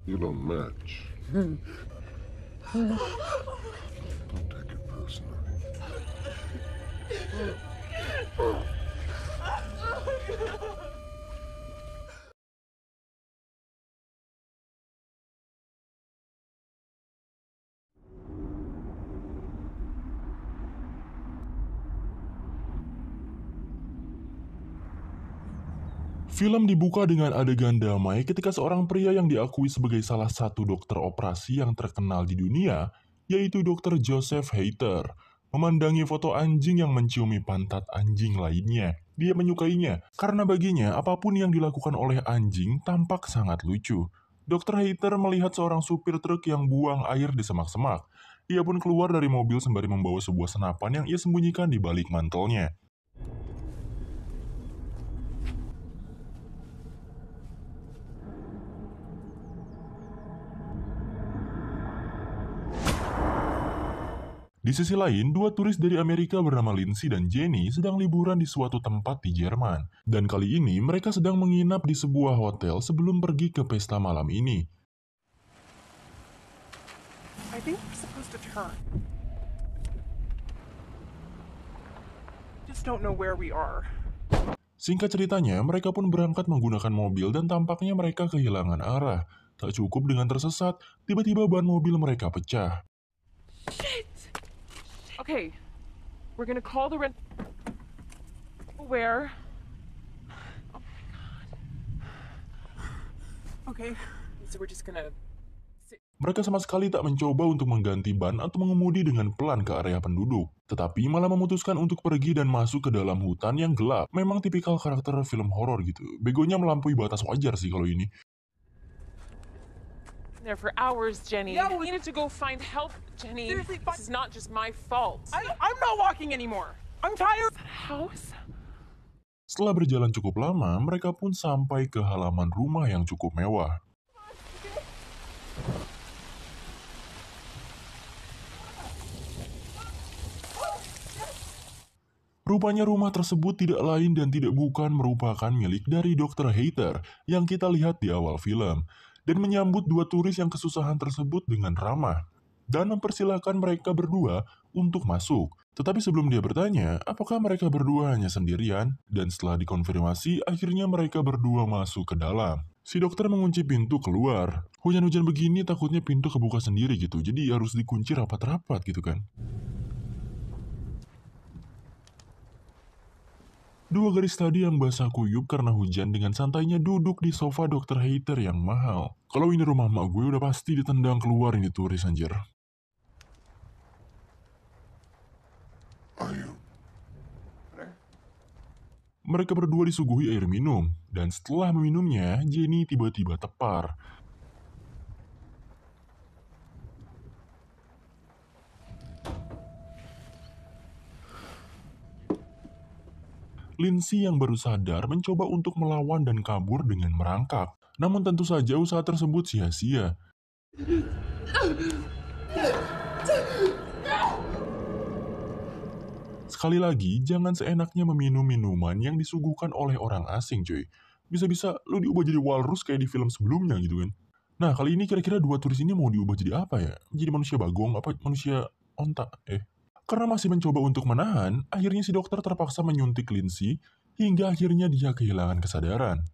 You don't match. Don't take it personally. Film dibuka dengan adegan damai ketika seorang pria yang diakui sebagai salah satu dokter operasi yang terkenal di dunia, yaitu Dr. Joseph Hater, memandangi foto anjing yang menciumi pantat anjing lainnya. Dia menyukainya, karena baginya apapun yang dilakukan oleh anjing tampak sangat lucu. Dr. Hater melihat seorang supir truk yang buang air di semak-semak. Ia pun keluar dari mobil sembari membawa sebuah senapan yang ia sembunyikan di balik mantelnya. Di sisi lain, dua turis dari Amerika bernama Lindsay dan Jenny sedang liburan di suatu tempat di Jerman. Dan kali ini mereka sedang menginap di sebuah hotel sebelum pergi ke pesta malam ini. I think we're supposed to turn. Just don't know where we are. Singkat ceritanya, mereka pun berangkat menggunakan mobil dan tampaknya mereka kehilangan arah. Tak cukup dengan tersesat, tiba-tiba ban mobil mereka pecah. Shit! Okay, we're gonna call the rent. Where? Oh my god. Okay, so we're just gonna. Mereka sama sekali tak mencoba untuk mengganti ban atau mengemudi dengan pelan ke area penduduk, tetapi malah memutuskan untuk pergi dan masuk ke dalam hutan yang gelap. Memang tipikal karakter film horor gitu. Begonya melampaui batas wajar sih kalau ini. There for hours, Jenny. No, We needed to go find help, Jenny. Seriously, This is not just my fault. I'm not walking anymore. I'm tired. That house? Setelah berjalan cukup lama, mereka pun sampai ke halaman rumah yang cukup mewah. Rupanya rumah tersebut tidak lain dan tidak bukan merupakan milik dari Dr. Hater yang kita lihat di awal film, dan menyambut dua turis yang kesusahan tersebut dengan ramah, dan mempersilahkan mereka berdua untuk masuk. Tetapi sebelum dia bertanya, apakah mereka berdua hanya sendirian, dan setelah dikonfirmasi, akhirnya mereka berdua masuk ke dalam. Si dokter mengunci pintu keluar. Hujan-hujan begini takutnya pintu kebuka sendiri gitu, jadi harus dikunci rapat-rapat gitu kan. Dua gadis tadi yang basah kuyup karena hujan dengan santainya duduk di sofa Dr. Hater yang mahal. Kalau ini rumah mak gue udah pasti ditendang keluar ini turis anjir. Ayo. Mereka berdua disuguhi air minum, dan setelah meminumnya, Jenny tiba-tiba tepar. Lindsay yang baru sadar mencoba untuk melawan dan kabur dengan merangkak. Namun tentu saja usaha tersebut sia-sia. Sekali lagi, jangan seenaknya meminum minuman yang disuguhkan oleh orang asing cuy. Bisa-bisa lu diubah jadi walrus kayak di film sebelumnya gitu kan. Nah, kali ini kira-kira dua turis ini mau diubah jadi apa ya? Jadi manusia bagong, apa manusia onta? Karena masih mencoba untuk menahan, akhirnya si dokter terpaksa menyuntik Lindsay hingga akhirnya dia kehilangan kesadaran.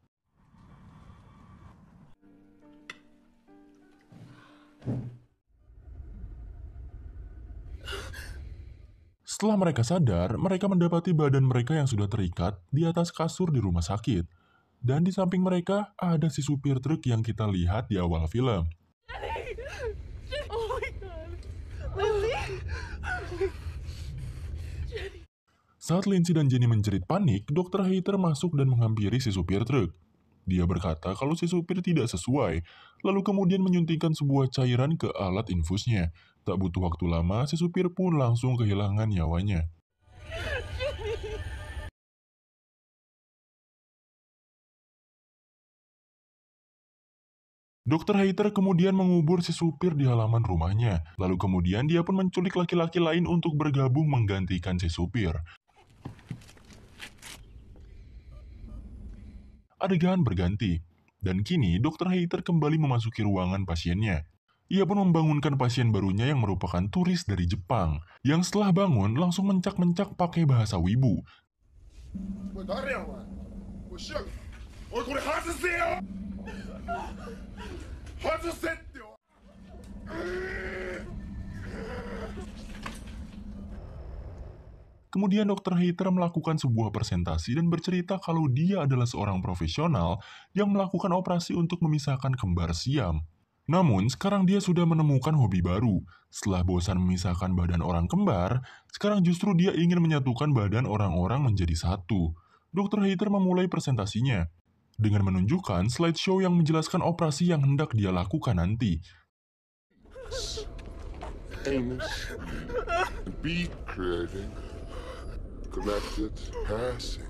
Setelah mereka sadar, mereka mendapati badan mereka yang sudah terikat di atas kasur di rumah sakit. Dan di samping mereka ada si supir truk yang kita lihat di awal film. Oh my god. Lindsay? Saat Lindsay dan Jenny menjerit panik, Dr. Hater masuk dan menghampiri si supir truk. Dia berkata kalau si supir tidak sesuai, lalu kemudian menyuntikkan sebuah cairan ke alat infusnya. Tak butuh waktu lama, si supir pun langsung kehilangan nyawanya. Dr. Hater kemudian mengubur si supir di halaman rumahnya. Lalu kemudian dia pun menculik laki-laki lain untuk bergabung menggantikan si supir. Adegan berganti. Dan kini, Dr. Hater kembali memasuki ruangan pasiennya. Ia pun membangunkan pasien barunya yang merupakan turis dari Jepang, yang setelah bangun langsung mencak-mencak pakai bahasa wibu. おい誰やお前おいシアおいこれ外せよ外せってよ Kemudian Dr. Hater melakukan sebuah presentasi dan bercerita kalau dia adalah seorang profesional yang melakukan operasi untuk memisahkan kembar siam. Namun, sekarang dia sudah menemukan hobi baru. Setelah bosan memisahkan badan orang kembar, sekarang justru dia ingin menyatukan badan orang-orang menjadi satu. Dr. Hater memulai presentasinya dengan menunjukkan slideshow yang menjelaskan operasi yang hendak dia lakukan nanti. Anus be creating connected passing.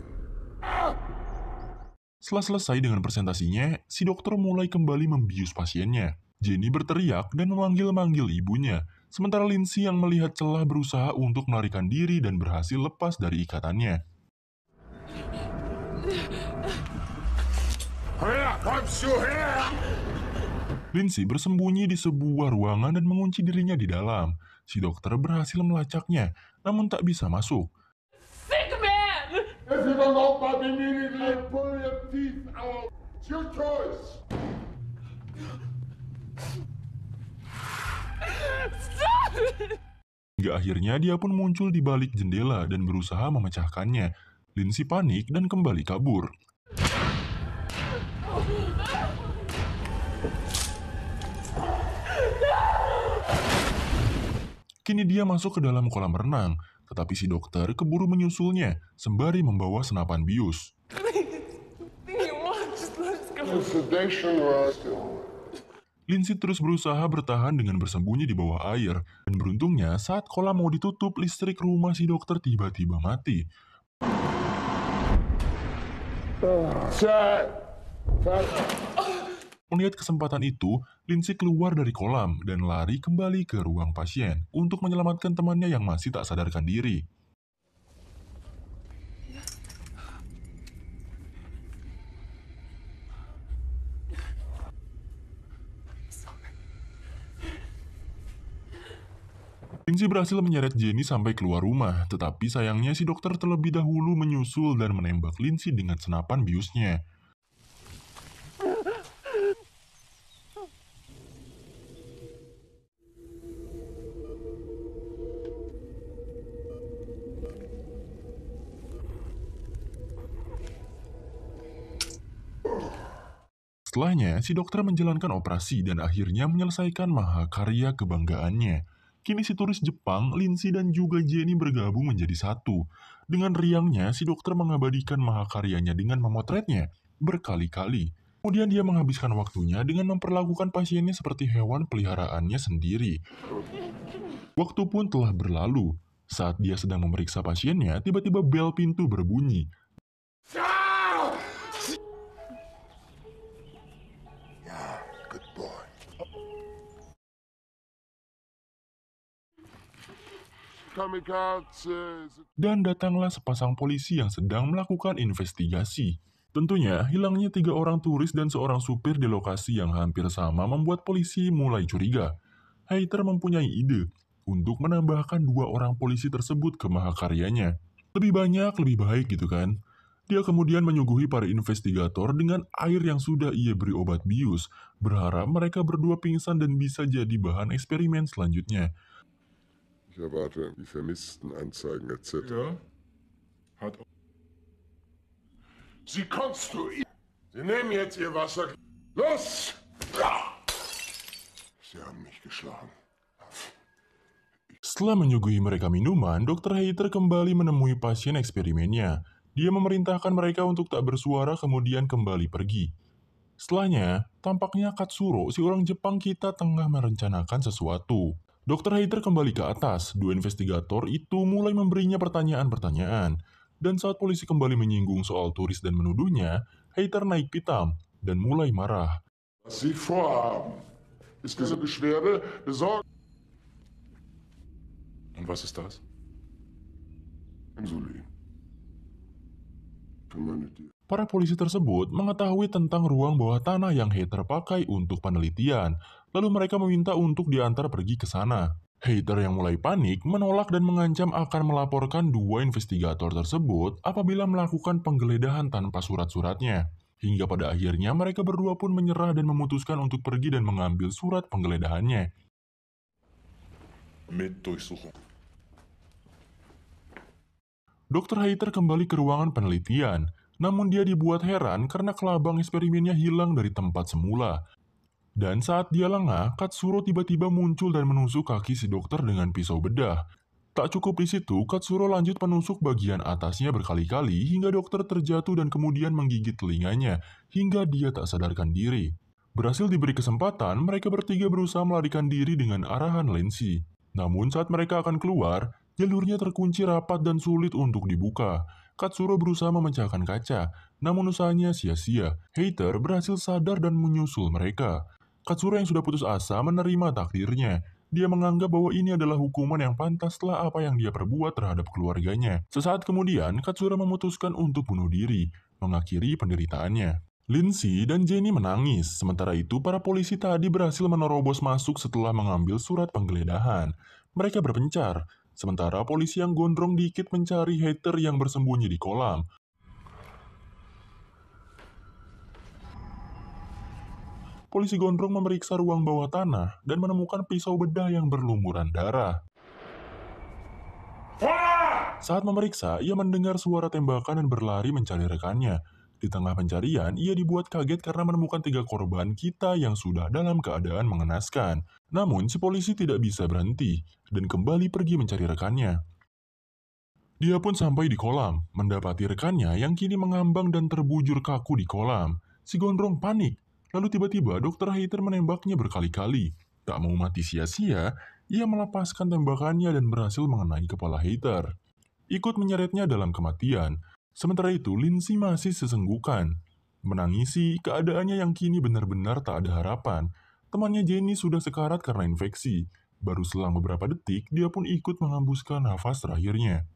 Setelah selesai dengan presentasinya, si dokter mulai kembali membius pasiennya. Jenny berteriak dan memanggil-manggil ibunya, sementara Lindsay yang melihat celah berusaha untuk melarikan diri dan berhasil lepas dari ikatannya. Here comes you here. Lindsay bersembunyi di sebuah ruangan dan mengunci dirinya di dalam. Si dokter berhasil melacaknya, namun tak bisa masuk. Sick man! If you don't open immediately, pull your teeth out. It's your choice. Hingga akhirnya dia pun muncul di balik jendela dan berusaha memecahkannya. Lindsay panik dan kembali kabur. Kini dia masuk ke dalam kolam renang, tetapi si dokter keburu menyusulnya, sembari membawa senapan bius. Just let us go. Sedation was Lindsay terus berusaha bertahan dengan bersembunyi di bawah air, dan beruntungnya saat kolam mau ditutup, listrik rumah si dokter tiba-tiba mati. Melihat kesempatan itu, Lindsay keluar dari kolam dan lari kembali ke ruang pasien untuk menyelamatkan temannya yang masih tak sadarkan diri. Lindsay berhasil menyeret Jenny sampai keluar rumah, tetapi sayangnya si dokter terlebih dahulu menyusul dan menembak Lindsay dengan senapan biusnya. Setelahnya, si dokter menjalankan operasi dan akhirnya menyelesaikan mahakarya kebanggaannya. Kini si turis Jepang, Lindsay dan juga Jenny bergabung menjadi satu. Dengan riangnya, si dokter mengabadikan mahakaryanya dengan memotretnya berkali-kali. Kemudian dia menghabiskan waktunya dengan memperlakukan pasiennya seperti hewan peliharaannya sendiri. Waktu pun telah berlalu. Saat dia sedang memeriksa pasiennya, tiba-tiba bel pintu berbunyi. good boy. Kamikaze. Dan datanglah sepasang polisi yang sedang melakukan investigasi. Tentunya, hilangnya 3 orang turis dan seorang supir di lokasi yang hampir sama membuat polisi mulai curiga. Hater mempunyai ide untuk menambahkan 2 orang polisi tersebut ke mahakaryanya. Lebih banyak, lebih baik gitu kan. Dia kemudian menyuguhi para investigator dengan air yang sudah ia beri obat bius, berharap mereka berdua pingsan dan bisa jadi bahan eksperimen selanjutnya. Ich erwarte die Vermisstenanzeigen etc. Ja. Hat Sie konstruieren. Sie nehmen jetzt Ihr Wasser. Los! Sie haben mich geschlagen. Setelah menyuguhi mereka minuman, Dr. Hater kembali menemui pasien eksperimennya. Dia memerintahkan mereka untuk tak bersuara kemudian kembali pergi. Setelahnya, tampaknya Katsuro, si orang Jepang kita tengah merencanakan sesuatu. Dr. Hater kembali ke atas, 2 investigator itu mulai memberinya pertanyaan-pertanyaan. Dan saat polisi kembali menyinggung soal turis dan menuduhnya, Hater naik pitam dan mulai marah. Was Sie vorhaben, ist diese Beschwerde besorgt. Und was ist das? Insulin. Für meine Tiere. Para polisi tersebut mengetahui tentang ruang bawah tanah yang Hater pakai untuk penelitian, lalu mereka meminta untuk diantar pergi ke sana. Hater yang mulai panik menolak dan mengancam akan melaporkan dua investigator tersebut apabila melakukan penggeledahan tanpa surat-suratnya. Hingga pada akhirnya mereka berdua pun menyerah dan memutuskan untuk pergi dan mengambil surat penggeledahannya. Dr. Hater kembali ke ruangan penelitian, namun dia dibuat heran karena kelabang eksperimennya hilang dari tempat semula. Dan saat dia lengah, Katsuro tiba-tiba muncul dan menusuk kaki si dokter dengan pisau bedah. Tak cukup di situ, Katsuro lanjut menusuk bagian atasnya berkali-kali hingga dokter terjatuh dan kemudian menggigit telinganya hingga dia tak sadarkan diri. Berhasil diberi kesempatan, mereka bertiga berusaha melarikan diri dengan arahan Lensi. Namun saat mereka akan keluar, jalurnya terkunci rapat dan sulit untuk dibuka. Katsuro berusaha memecahkan kaca, namun usahanya sia-sia. Hater berhasil sadar dan menyusul mereka. Katsuro yang sudah putus asa menerima takdirnya. Dia menganggap bahwa ini adalah hukuman yang pantas setelah apa yang dia perbuat terhadap keluarganya. Sesaat kemudian, Katsuro memutuskan untuk bunuh diri, mengakhiri penderitaannya. Lindsay dan Jenny menangis, sementara itu para polisi tadi berhasil menerobos masuk setelah mengambil surat penggeledahan. Mereka berpencar, sementara polisi yang gondrong dikit mencari Hater yang bersembunyi di kolam. Polisi gondrong memeriksa ruang bawah tanah dan menemukan pisau bedah yang berlumuran darah. Saat memeriksa, ia mendengar suara tembakan dan berlari mencari rekannya. Di tengah pencarian, ia dibuat kaget karena menemukan 3 korban kita yang sudah dalam keadaan mengenaskan. Namun, si polisi tidak bisa berhenti dan kembali pergi mencari rekannya. Dia pun sampai di kolam, mendapati rekannya yang kini mengambang dan terbujur kaku di kolam. Si gondrong panik, lalu tiba-tiba Dr. Hater menembaknya berkali-kali. Tak mau mati sia-sia, ia melepaskan tembakannya dan berhasil mengenai kepala Hater. Ikut menyeretnya dalam kematian. Sementara itu, Lindsay masih sesenggukan. Menangisi keadaannya yang kini benar-benar tak ada harapan. Temannya Jenny sudah sekarat karena infeksi. Baru selang beberapa detik, dia pun ikut menghembuskan nafas terakhirnya.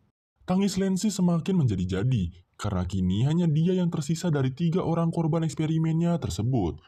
Tangis Lindsay semakin menjadi-jadi, karena kini hanya dia yang tersisa dari 3 orang korban eksperimennya tersebut.